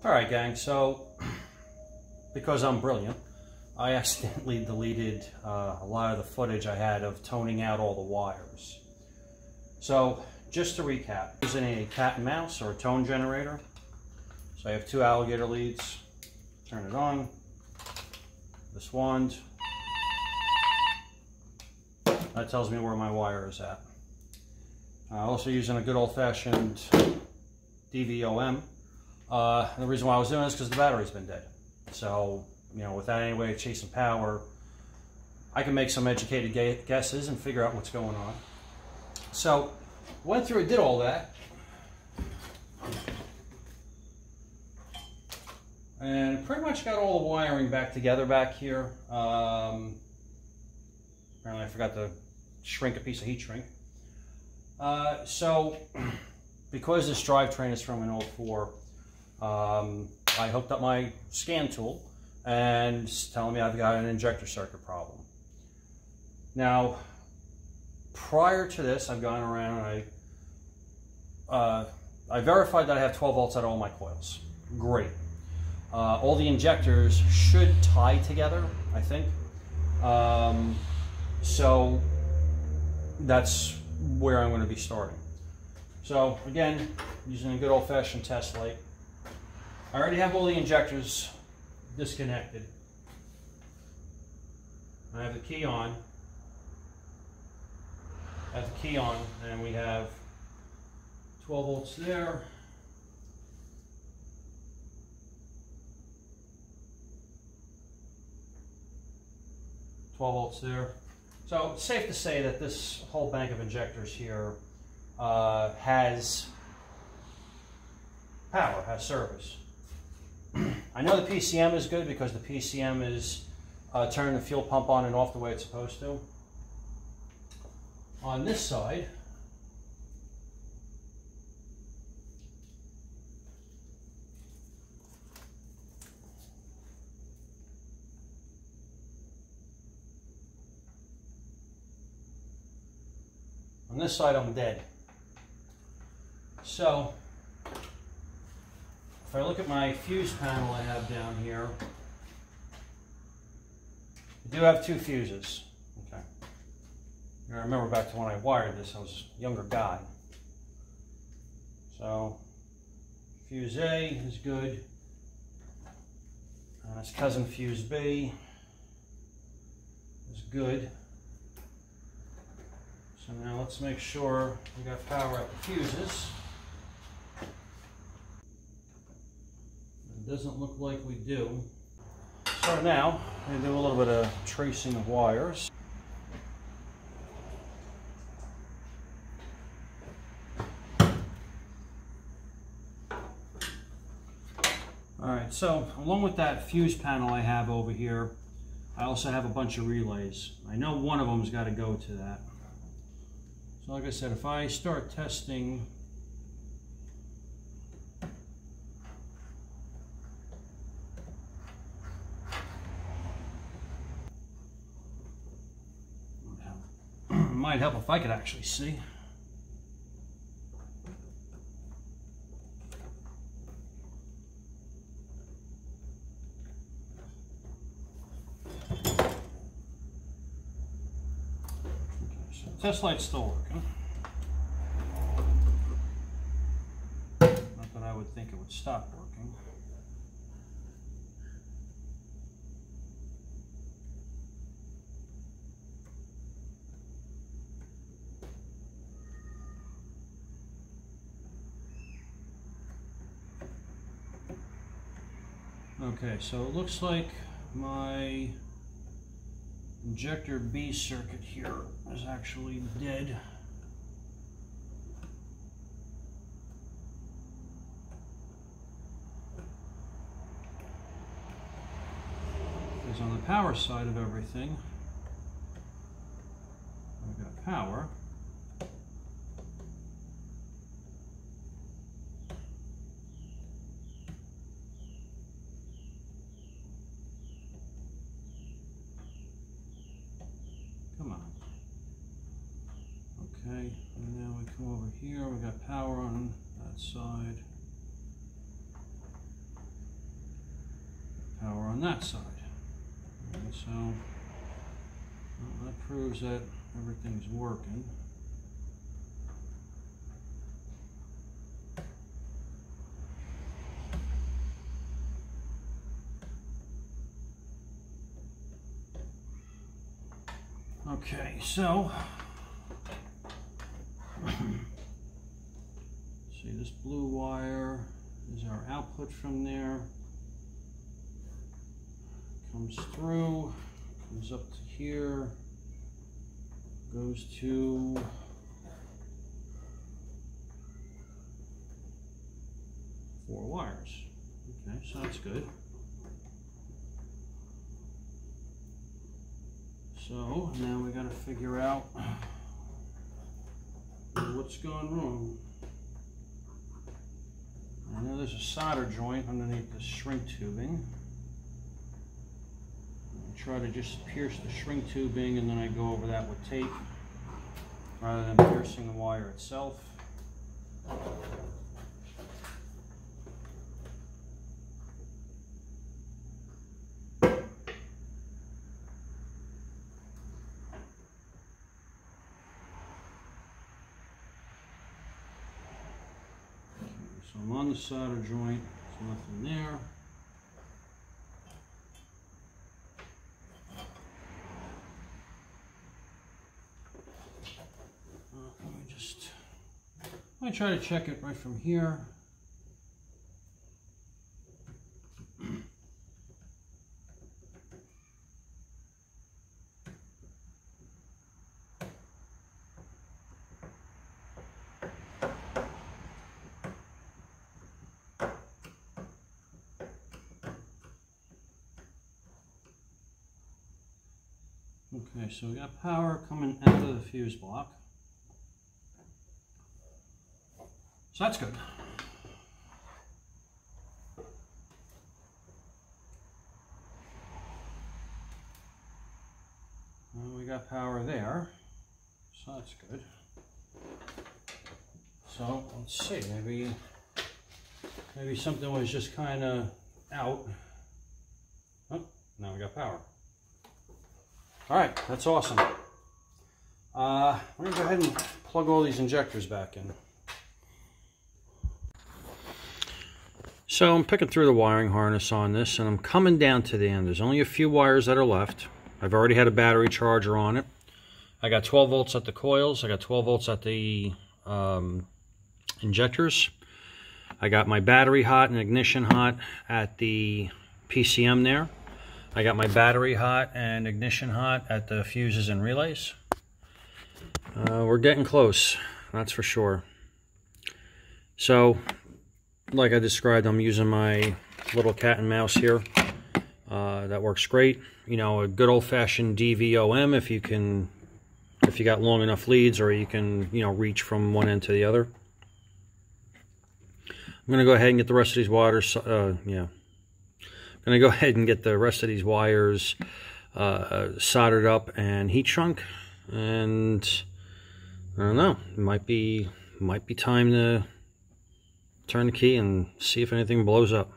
Alright gang, so because I'm brilliant, I accidentally deleted a lot of the footage I had of toning out all the wires. So just to recap, using a cat and mouse or a tone generator. So I have two alligator leads, turn it on, this wand, that tells me where my wire is at. Also using a good old-fashioned DVOM. The reason why I was doing this is because the battery's been dead. So, you know, without any way of chasing power, I can make some educated guesses and figure out what's going on. So, went through and did all that. And pretty much got all the wiring back together back here. Apparently I forgot to shrink a piece of heat shrink. So, because this drivetrain is from an 04, I hooked up my scan tool and it's telling me I've got an injector circuit problem. Now, prior to this, I've gone around and I verified that I have 12 volts out of all my coils. Great. All the injectors should tie together, I think. So that's where I'm going to be starting. So again, using a good old-fashioned test light. I already have all the injectors disconnected. I have the key on. And we have 12 volts there. So it's safe to say that this whole bank of injectors here has power, has service. I know the PCM is good because the PCM is turning the fuel pump on and off the way it's supposed to. On this side, I'm dead. So, if I look at my fuse panel I have down here, I do have two fuses. Okay. I remember back to when I wired this, I was a younger guy. So, fuse A is good. And its cousin fuse B is good. So now let's make sure we got power at the fuses. It doesn't look like we do. So now, I'm going to do a little bit of tracing of wires. Alright, so along with that fuse panel I have over here, I also have a bunch of relays. I know one of them's got to go to that. So like I said, if I start testing might help if I could actually see. Test light's still working. Not that I would think it would stop working. Okay, so it looks like my injector B circuit here is actually dead. Because on the power side of everything, I've got power. Come on. Okay, and now we come over here, we got power on that side. on that side. And so that proves that everything's working. Okay, so see, this blue wire is our output from there. Comes through, comes up to here, goes to four wires. Okay, so that's good. So now we got to figure out what's gone wrong. I know there's a solder joint underneath the shrink tubing. I try to just pierce the shrink tubing and then I go over that with tape rather than piercing the wire itself. So I'm on the solder joint, there's nothing there. I try to check it right from here. Okay, so we got power coming out of the fuse block. So that's good. And we got power there, so that's good. So let's see, maybe something was just kind of out. Oh, now we got power. All right, that's awesome. We're gonna go ahead and plug all these injectors back in. So I'm picking through the wiring harness on this and I'm coming down to the end. There's only a few wires that are left. I've already had a battery charger on it. I got 12 volts at the coils. I got 12 volts at the injectors. I got my battery hot and ignition hot at the PCM there. I got my battery hot and ignition hot at the fuses and relays. We're getting close, that's for sure. So, like I described, I'm using my little cat and mouse here. That works great. You know, a good old-fashioned DVOM if you got long enough leads, or you can, you know, reach from one end to the other. I'm gonna go ahead and get the rest of these wires. I'm gonna go ahead and get the rest of these wires soldered up and heat shrunk, and I don't know. It might be time to turn the key and see if anything blows up.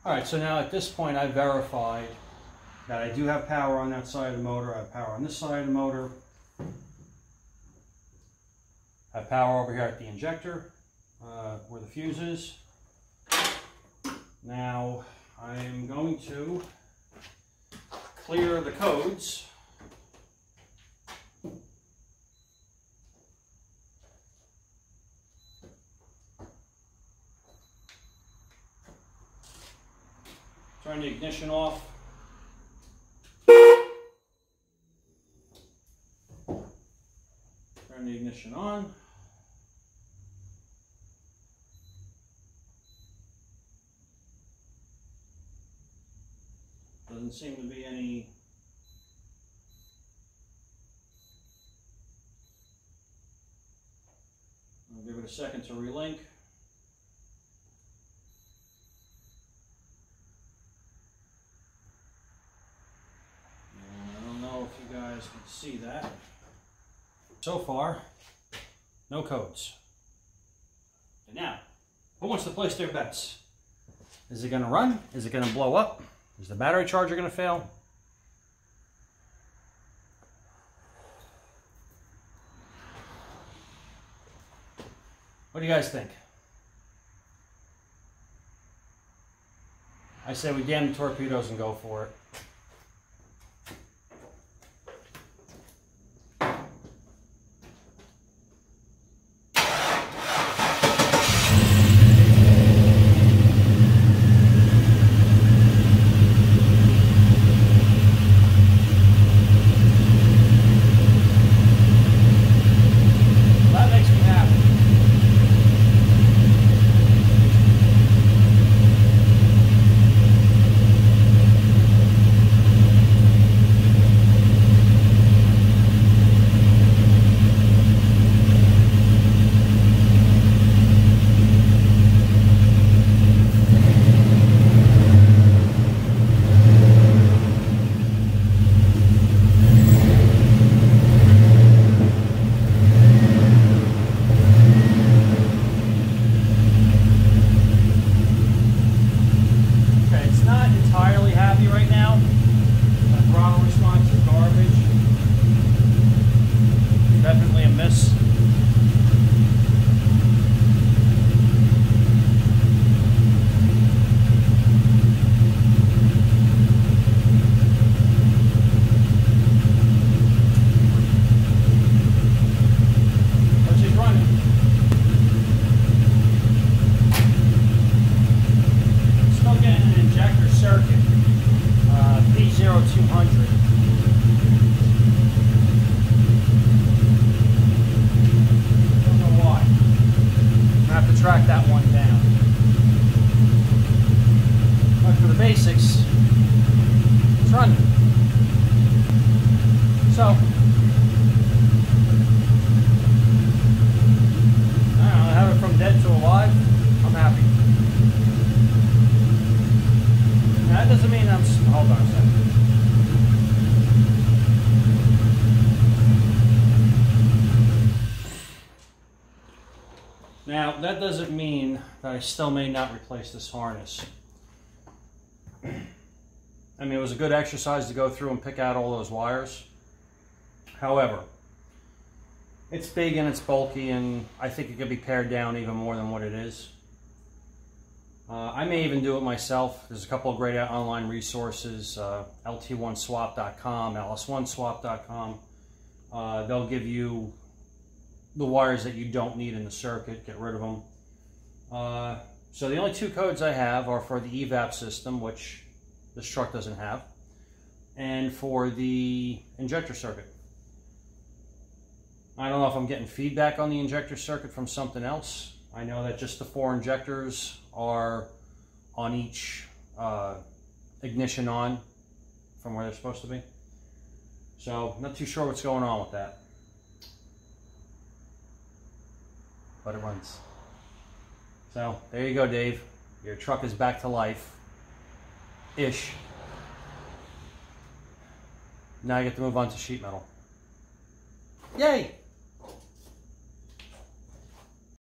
Alright, so now at this point I've verified that I do have power on that side of the motor, I have power on this side of the motor, I have power over here at the injector, where the fuse is. Now I'm going to clear the codes. Turn the ignition off. Turn the ignition on. Doesn't seem to be any I'll give it a second to relink. You guys can see that. So far, no codes. And now, who wants to place their bets? Is it going to run? Is it going to blow up? Is the battery charger going to fail? What do you guys think? I say we damn the torpedoes and go for it. Track that one down. But for the basics, it's running. So, I don't know, I have it from dead to alive. I'm happy. Now, that doesn't mean I'm. Hold on a second. Now, that doesn't mean that I still may not replace this harness. I mean, it was a good exercise to go through and pick out all those wires. However, it's big and it's bulky, and I think it could be pared down even more than what it is. I may even do it myself. There's a couple of great online resources, lt1swap.com, ls1swap.com. They'll give you the wires that you don't need in the circuit, get rid of them. So the only two codes I have are for the evap system, which this truck doesn't have, and for the injector circuit. I don't know if I'm getting feedback on the injector circuit from something else. I know that just the 4 injectors are on each ignition on from where they're supposed to be. So I'm not too sure what's going on with that. But it runs. So there you go, Dave. Your truck is back to life-ish. Now I get to move on to sheet metal. Yay!